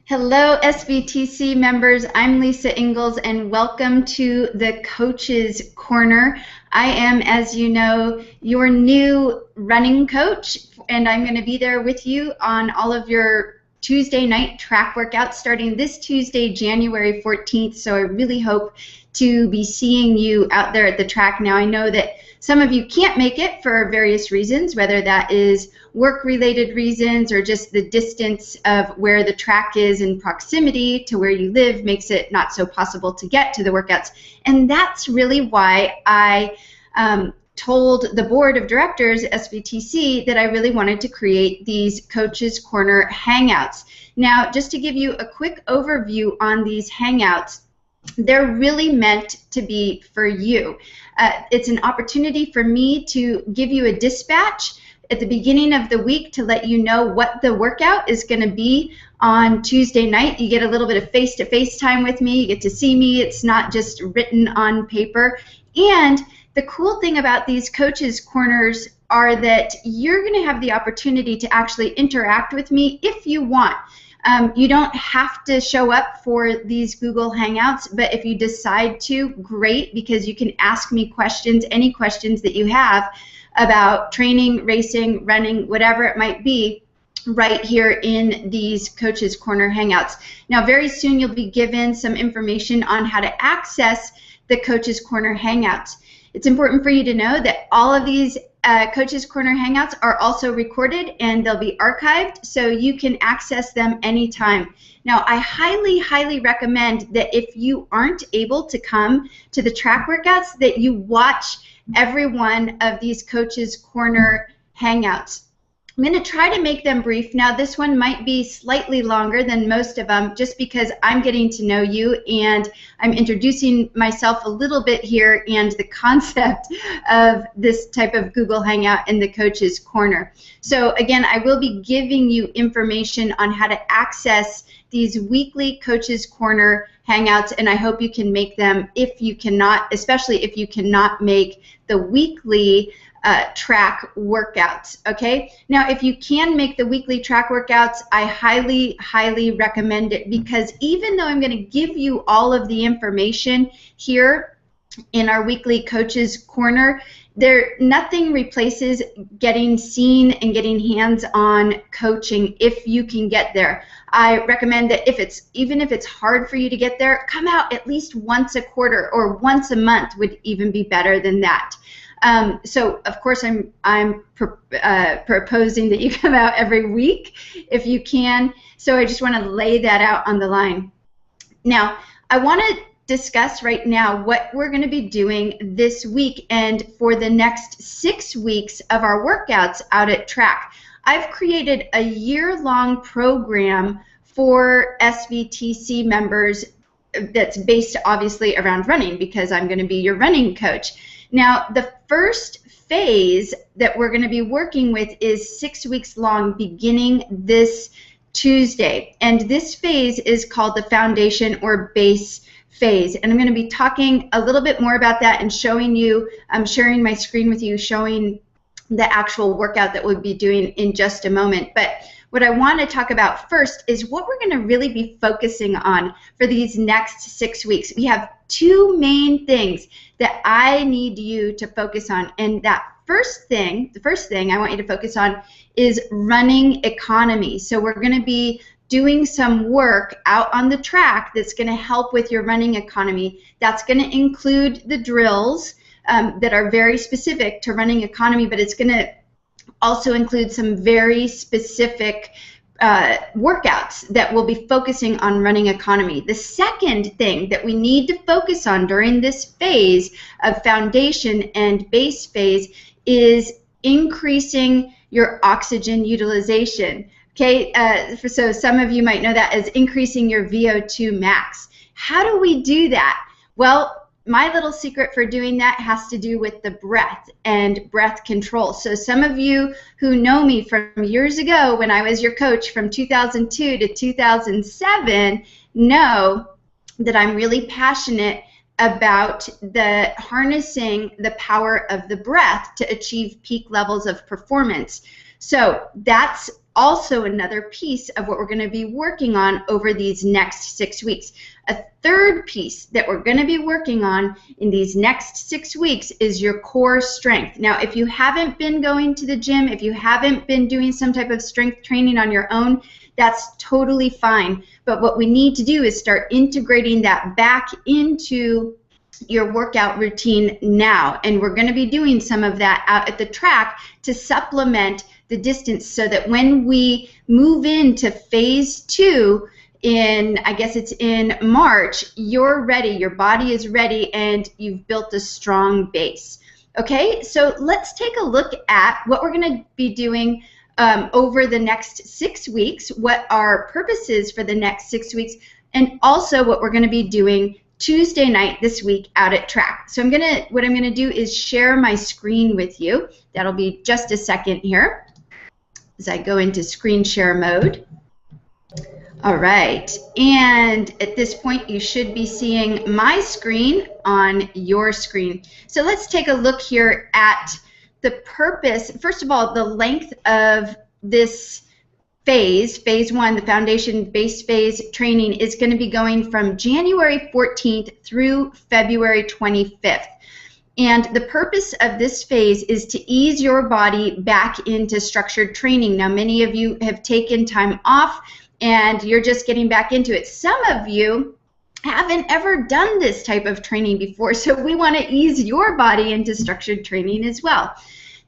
Hello, SVTC members. I'm Lisa Engles, and welcome to the Coach's Corner. I am, as you know, your new running coach, and I'm going to be there with you on all of your Tuesday night track workouts starting this Tuesday, January 14th. So I really hope to be seeing you out there at the track. Now, I know that some of you can't make it for various reasons, whether that is work-related reasons or just the distance of where the track is in proximity to where you live makes it not so possible to get to the workouts. And that's really why I told the board of directors, SVTC, that I really wanted to create these Coach's Corner Hangouts. Now, just to give you a quick overview on these Hangouts, they're really meant to be for you. It's an opportunity for me to give you a dispatch at the beginning of the week to let you know what the workout is going to be on Tuesday night. You get a little bit of face-to-face time with me. You get to see me. It's not just written on paper. And the cool thing about these Coaches Corners are that you're going to have the opportunity to actually interact with me if you want. You don't have to show up for these Google Hangouts, but if you decide to, great, because you can ask me questions, any questions that you have about training, racing, running, whatever it might be, right here in these Coach's Corner Hangouts. Now, very soon you'll be given some information on how to access the Coach's Corner Hangouts. It's important for you to know that all of these Coach's Corner Hangouts are also recorded and they'll be archived, so you can access them anytime. Now, I highly, highly recommend that if you aren't able to come to the track workouts, that you watch every one of these Coach's Corner Hangouts. I'm going to try to make them brief. Now, this one might be slightly longer than most of them just because I'm getting to know you and I'm introducing myself a little bit here and the concept of this type of Google Hangout in the Coach's Corner. So again, I will be giving you information on how to access these weekly Coach's Corner Hangouts, and I hope you can make them if you cannot, especially if you cannot make the weekly track workouts, okay? Now, if you can make the weekly track workouts, I highly, highly recommend it, because even though I'm going to give you all of the information here in our weekly Coach's Corner, nothing replaces getting seen and getting hands-on coaching if you can get there. I recommend that even if it's hard for you to get there, come out at least once a quarter or once a month would even be better than that. So of course I'm proposing that you come out every week if you can. So I just want to lay that out on the line. Now, I want to discuss right now what we're going to be doing this week and for the next 6 weeks of our workouts out at track. I've created a year-long program for SVTC members that's based obviously around running, because I'm going to be your running coach. Now, the first phase that we're going to be working with is 6 weeks long, beginning this Tuesday. And this phase is called the foundation or base phase. And I'm going to be talking a little bit more about that and showing you, I'm sharing my screen with you, showing the actual workout that we'll be doing in just a moment. But what I want to talk about first is what we're going to really be focusing on for these next 6 weeks. We have 2 main things that I need you to focus on, and that the first thing I want you to focus on is running economy. So we're going to be doing some work out on the track that's going to help with your running economy. That's going to include the drills that are very specific to running economy, but it's going to also include some very specific workouts that will be focusing on running economy. The second thing that we need to focus on during this phase of foundation and base phase is increasing your oxygen utilization. Okay, so some of you might know that as increasing your VO2 max. How do we do that? Well, my little secret for doing that has to do with the breath and breath control. So some of you who know me from years ago when I was your coach from 2002 to 2007 know that I'm really passionate about harnessing the power of the breath to achieve peak levels of performance. So that's also another piece of what we're going to be working on over these next 6 weeks. A third piece that we're going to be working on in these next 6 weeks is your core strength. Now, if you haven't been going to the gym, if you haven't been doing some type of strength training on your own, that's totally fine. But what we need to do is start integrating that back into your workout routine now. And we're going to be doing some of that out at the track to supplement the distance so that when we move into phase 2 in, I guess it's in March, you're ready, your body is ready, and you've built a strong base. Okay, so let's take a look at what we're going to be doing over the next 6 weeks, what our purpose is for the next 6 weeks, and also what we're going to be doing Tuesday night this week out at track. So what I'm gonna do is share my screen with you. That'll be just a second here as I go into screen share mode. All right, and at this point you should be seeing my screen on your screen. So let's take a look here at the purpose. First of all, the length of this phase 1, the foundation-based phase training is going to be going from January 14th through February 25th. And the purpose of this phase is to ease your body back into structured training. Now, many of you have taken time off and you're just getting back into it. Some of you haven't ever done this type of training before, so we want to ease your body into structured training as well.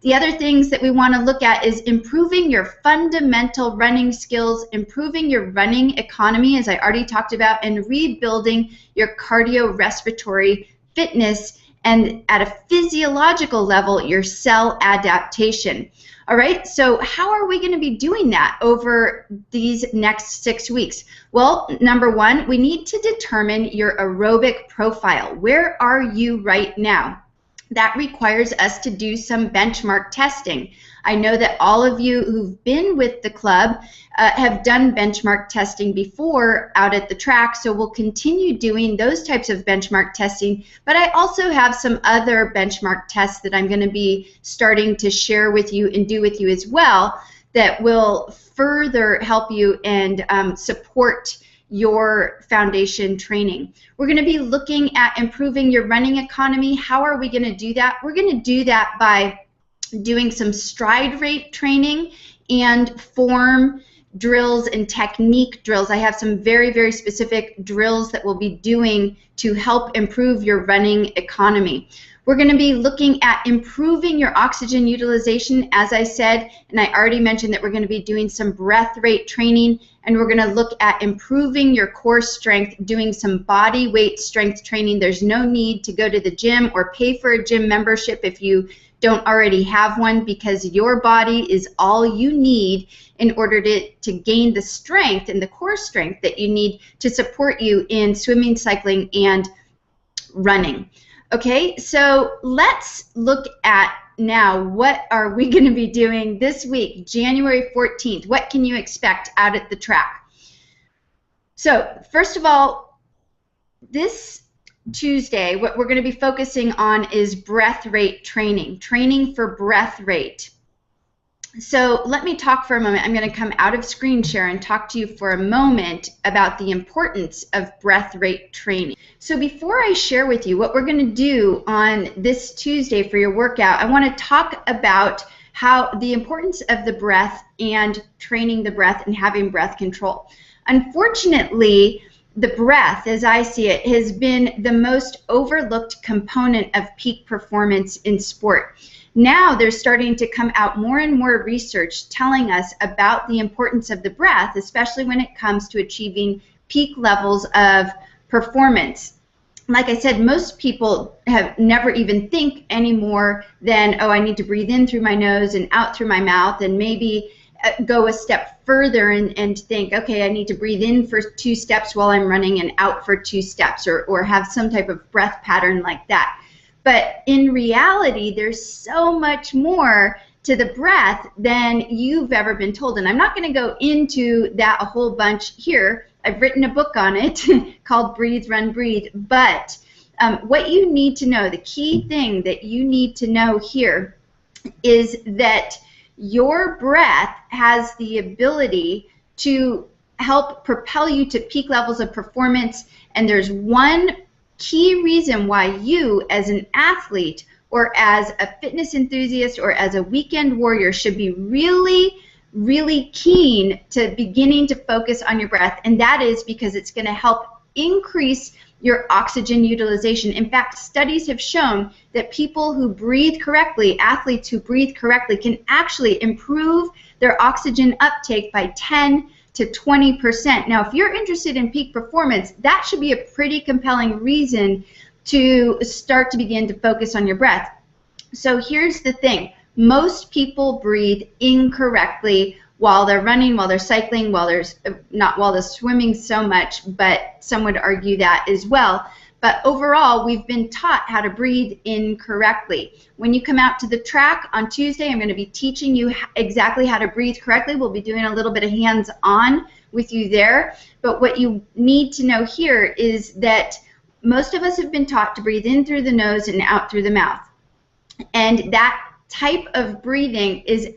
The other things that we want to look at is improving your fundamental running skills, improving your running economy, as I already talked about, and rebuilding your cardiorespiratory fitness, and at a physiological level, your cell adaptation. All right, so how are we going to be doing that over these next 6 weeks? Well, number one, we need to determine your aerobic profile. Where are you right now? That requires us to do some benchmark testing. I know that all of you who've been with the club have done benchmark testing before out at the track, so we'll continue doing those types of benchmark testing, but I also have some other benchmark tests that I'm going to be starting to share with you and do with you as well that will further help you and support your foundation training. We're going to be looking at improving your running economy. How are we going to do that? We're going to do that by doing some stride rate training and form drills and technique drills. I have some very, very specific drills that we'll be doing to help improve your running economy. We're going to be looking at improving your oxygen utilization, as I said, and I already mentioned that we're going to be doing some breath rate training, and we're going to look at improving your core strength, doing some body weight strength training. There's no need to go to the gym or pay for a gym membership if you don't already have one, because your body is all you need in order to gain the strength and the core strength that you need to support you in swimming, cycling, and running. Okay, so let's look at now what are we going to be doing this week, January 14th. What can you expect out at the track? So first of all, this Tuesday, what we're going to be focusing on is breath rate training, training for breath rate. So let me talk for a moment. I'm going to come out of screen share and talk to you for a moment about the importance of breath rate training. So before I share with you what we're going to do on this Tuesday for your workout, I want to talk about how the importance of the breath and training the breath and having breath control. Unfortunately, the breath, as I see it, has been the most overlooked component of peak performance in sport. Now there's starting to come out more and more research telling us about the importance of the breath, especially when it comes to achieving peak levels of performance. Like I said, most people have never even think any more than, oh, I need to breathe in through my nose and out through my mouth, and maybe go a step further and think, okay, I need to breathe in for 2 steps while I'm running and out for 2 steps, or have some type of breath pattern like that. But in reality, there's so much more to the breath than you've ever been told. And I'm not going to go into that a whole bunch here. I've written a book on it called Breathe, Run, Breathe. But what you need to know, the key thing that you need to know here is that your breath has the ability to help propel you to peak levels of performance. And there's one key reason why you, as an athlete or as a fitness enthusiast or as a weekend warrior, should be really keen to beginning to focus on your breath, and that is because it's going to help increase your oxygen utilization. In fact, studies have shown that people who breathe correctly, athletes who breathe correctly, can actually improve their oxygen uptake by 10 to 20%. Now, if you're interested in peak performance, that should be a pretty compelling reason to start to begin to focus on your breath. So here's the thing. Most people breathe incorrectly while they're running, while they're cycling, while they're swimming so much, but some would argue that as well. But overall, we've been taught how to breathe incorrectly. When you come out to the track on Tuesday, I'm going to be teaching you exactly how to breathe correctly. We'll be doing a little bit of hands-on with you there. But what you need to know here is that most of us have been taught to breathe in through the nose and out through the mouth. And that type of breathing is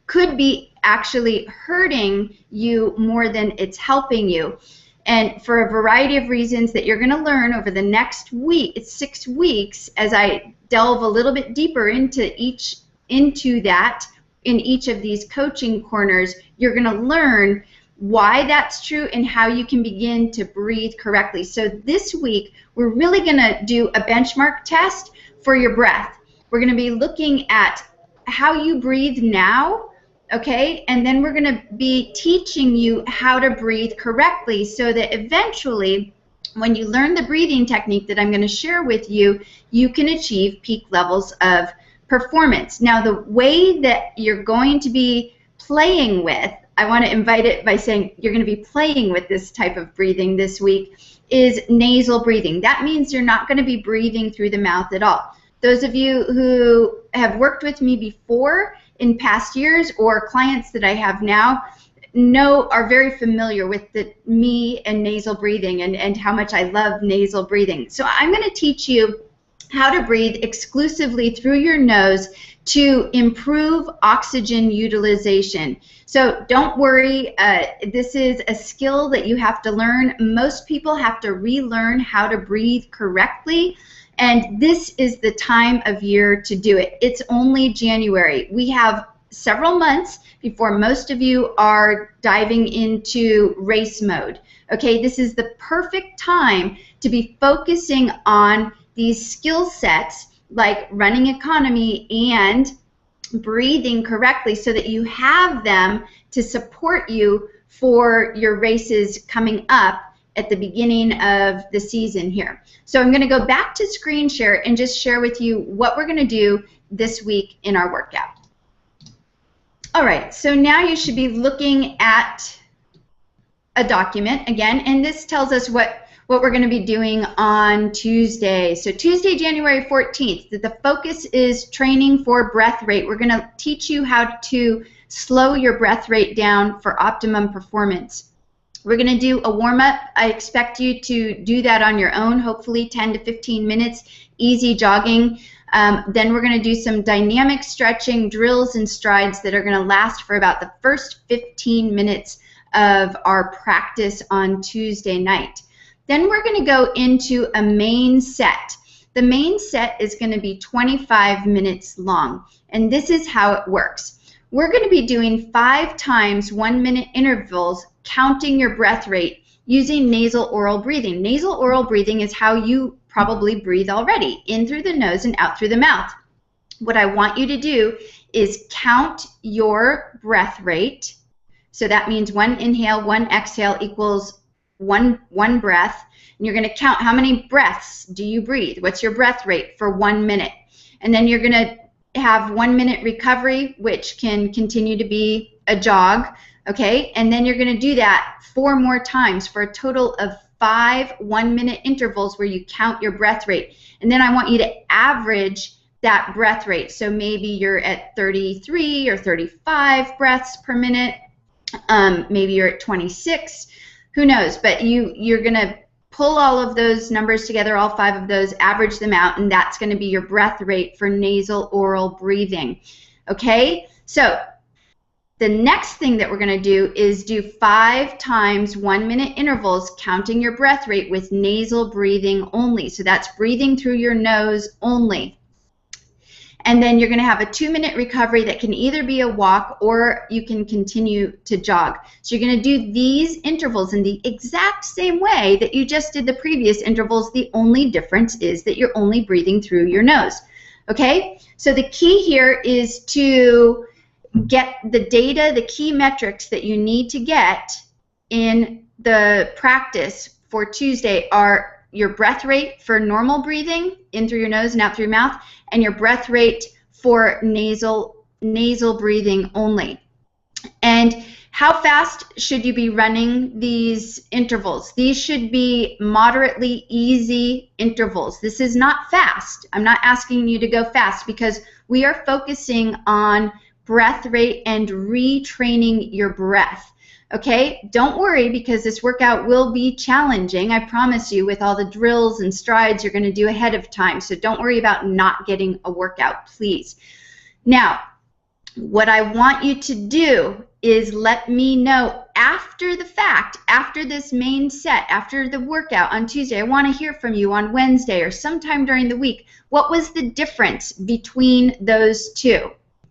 could be actually hurting you more than it's helping you. And for a variety of reasons that you're going to learn over the next week, it's 6 weeks, as I delve a little bit deeper into that in each of these coaching corners, you're going to learn why that's true and how you can begin to breathe correctly. So this week, we're really going to do a benchmark test for your breath. We're going to be looking at how you breathe now, okay? And then we're going to be teaching you how to breathe correctly so that eventually, when you learn the breathing technique that I'm going to share with you, you can achieve peak levels of performance. Now, the way that you're going to be playing with, I want to invite it by saying you're going to be playing with this type of breathing this week, is nasal breathing. That means you're not going to be breathing through the mouth at all. Those of you who have worked with me before in past years or clients that I have now are very familiar with me and nasal breathing and how much I love nasal breathing. So I'm going to teach you how to breathe exclusively through your nose to improve oxygen utilization. So don't worry, this is a skill that you have to learn. Most people have to relearn how to breathe correctly. And this is the time of year to do it. It's only January. We have several months before most of you are diving into race mode. Okay, this is the perfect time to be focusing on these skill sets like running economy and breathing correctly so that you have them to support you for your races coming up at the beginning of the season here. So I'm going to go back to screen share and just share with you what we're going to do this week in our workout. All right, so now you should be looking at a document again, and this tells us what we're going to be doing on Tuesday. So Tuesday, January 14th, the focus is training for breath rate. We're going to teach you how to slow your breath rate down for optimum performance. We're going to do a warm-up. I expect you to do that on your own, hopefully 10 to 15 minutes, easy jogging. Then we're going to do some dynamic stretching, drills, and strides that are going to last for about the first 15 minutes of our practice on Tuesday night. Then we're going to go into a main set. The main set is going to be 25 minutes long, and this is how it works. We're going to be doing 5 times 1-minute intervals, counting your breath rate using nasal oral breathing. Nasal oral breathing is how you probably breathe already, in through the nose and out through the mouth. What I want you to do is count your breath rate. So that means 1 inhale, 1 exhale equals one breath. And you're going to count how many breaths do you breathe. What's your breath rate for 1 minute? And then you're going to have 1 minute recovery, which can continue to be a jog. Okay, and then you're going to do that 4 more times for a total of 5 1-minute intervals where you count your breath rate. And then I want you to average that breath rate. So maybe you're at 33 or 35 breaths per minute. Maybe you're at 26. Who knows? But you're going to pull all of those numbers together, all 5 of those, average them out, and that's going to be your breath rate for nasal oral breathing. Okay? So the next thing that we're going to do is do 5 times 1-minute intervals, counting your breath rate with nasal breathing only. So that's breathing through your nose only. And then you're going to have a 2-minute recovery that can either be a walk or you can continue to jog. So you're going to do these intervals in the exact same way that you just did the previous intervals. The only difference is that you're only breathing through your nose. Okay? So the key here is to get the data, the key metrics that you need to get in the practice for Tuesday are your breath rate for normal breathing in through your nose and out through your mouth, and your breath rate for nasal breathing only. And how fast should you be running these intervals? These should be moderately easy intervals. This is not fast. I'm not asking you to go fast because we are focusing on breath rate and retraining your breath. Okay, don't worry because this workout will be challenging, I promise you, with all the drills and strides you're going to do ahead of time. So don't worry about not getting a workout, please. Now, what I want you to do is let me know after the fact, after this main set, after the workout on Tuesday. I want to hear from you on Wednesday or sometime during the week. What was the difference between those two?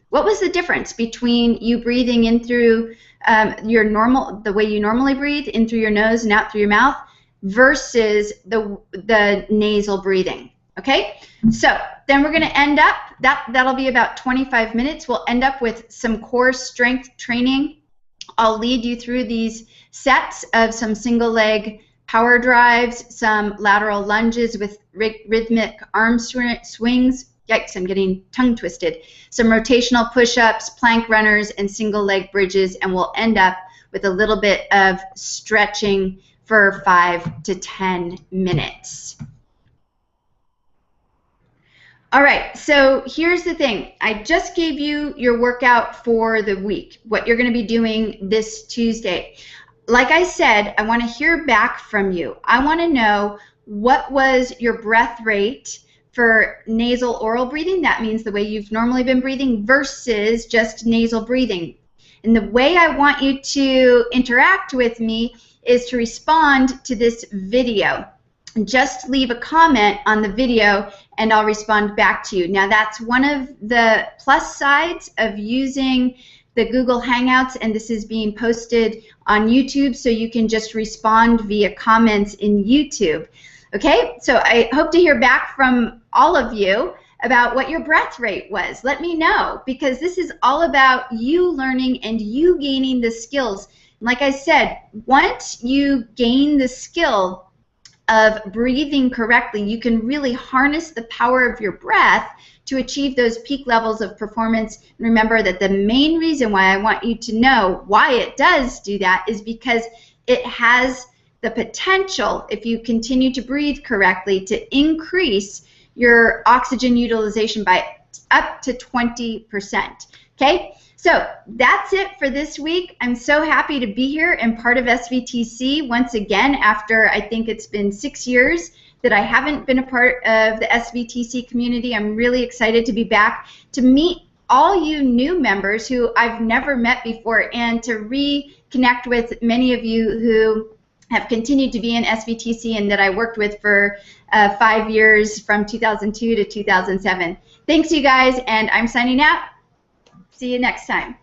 What was the difference between you breathing in through the way you normally breathe, in through your nose and out through your mouth, versus the nasal breathing? Okay, so then we're going to end up, that'll be about 25 minutes. We'll end up with some core strength training. I'll lead you through these sets of some single leg power drives, some lateral lunges with rhythmic arm swings. Yikes, I'm getting tongue twisted. Some rotational push-ups, plank runners, and single leg bridges, and we'll end up with a little bit of stretching for 5 to 10 minutes. All right, so here's the thing. I just gave you your workout for the week, what you're going to be doing this Tuesday. Like I said, I want to hear back from you. I want to know what was your breath rate for nasal oral breathing. That means the way you've normally been breathing versus just nasal breathing. And the way I want you to interact with me is to respond to this video. Just leave a comment on the video and I'll respond back to you. Now that's one of the plus sides of using the Google Hangouts, and this is being posted on YouTube, so you can just respond via comments in YouTube. Okay, so I hope to hear back from all of you about what your breath rate was. Let me know, because this is all about you learning and you gaining the skills. Like I said, once you gain the skill of breathing correctly, you can really harness the power of your breath to achieve those peak levels of performance. And remember that the main reason why I want you to know why it does do that is because it has the potential, if you continue to breathe correctly, to increase your oxygen utilization by up to 20%. Okay, so that's it for this week. I'm so happy to be here and part of SVTC once again after I think it's been 6 years that I haven't been a part of the SVTC community. I'm really excited to be back to meet all you new members who I've never met before and to reconnect with many of you who have continued to be in SVTC and that I worked with for 5 years from 2002 to 2007. Thanks, you guys, and I'm signing out. See you next time.